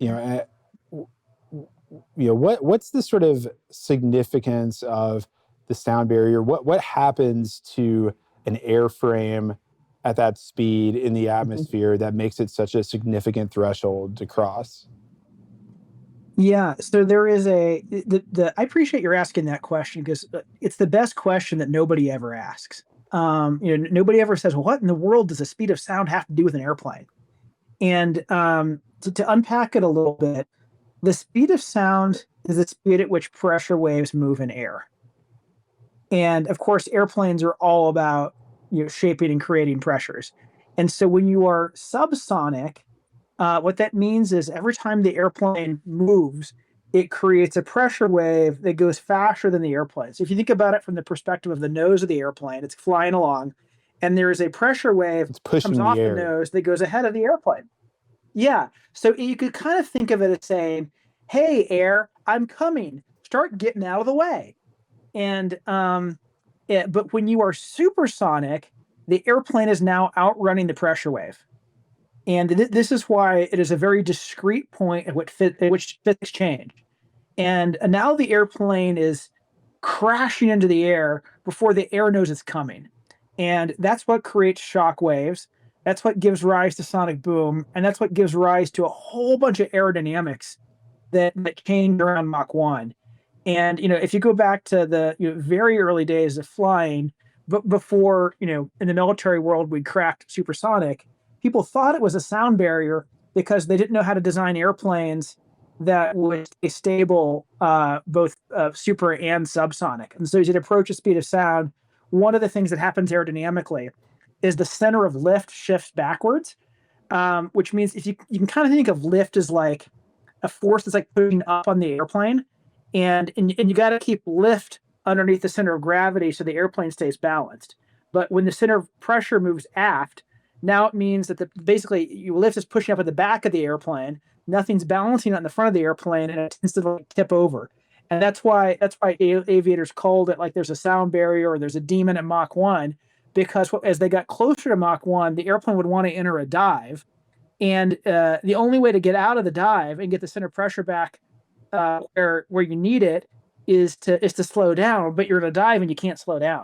you know, what's the sort of significance of the sound barrier? What happens to an airframe at that speed in the Mhm. atmosphere that makes it such a significant threshold to cross? Yeah, so there is the I appreciate you're asking that question because it's the best question that nobody ever asks. Nobody ever says, "What in the world does the speed of sound have to do with an airplane?" And to unpack it a little bit, the speed of sound is the speed at which pressure waves move in air. And of course, airplanes are all about shaping and creating pressures. And so when you are subsonic, what that means is every time the airplane moves, it creates a pressure wave that goes faster than the airplane. So if you think about it from the perspective of the nose of the airplane, it's flying along, and there is a pressure wave It's comes pushing the off the air. nose that goes ahead of the airplane. Yeah. So you could kind of think of it as saying, "Hey, air, I'm coming. Start getting out of the way." And but when you are supersonic, the airplane is now outrunning the pressure wave. And this is why it is a very discrete point at which physics change. And now the airplane is crashing into the air before the air knows it's coming. And that's what creates shock waves. That's what gives rise to sonic boom. And that's what gives rise to a whole bunch of aerodynamics that change around Mach 1. And if you go back to the very early days of flying, but before in the military world we cracked supersonic, people thought it was a sound barrier because they didn't know how to design airplanes that would stay stable, both super and subsonic. And so as you approach the speed of sound, one of the things that happens aerodynamically is the center of lift shifts backwards, which means if you can kind of think of lift as like a force that's like pushing up on the airplane, and you got to keep lift underneath the center of gravity so the airplane stays balanced. But when the center of pressure moves aft, now it means that basically you lift is pushing up at the back of the airplane. Nothing's balancing on the front of the airplane, and it tends to like tip over. And that's why aviators called it like there's a sound barrier or there's a demon at Mach 1, because as they got closer to Mach 1, the airplane would want to enter a dive, and the only way to get out of the dive and get the center pressure back where you need it is to slow down, but you're in a dive and you can't slow down.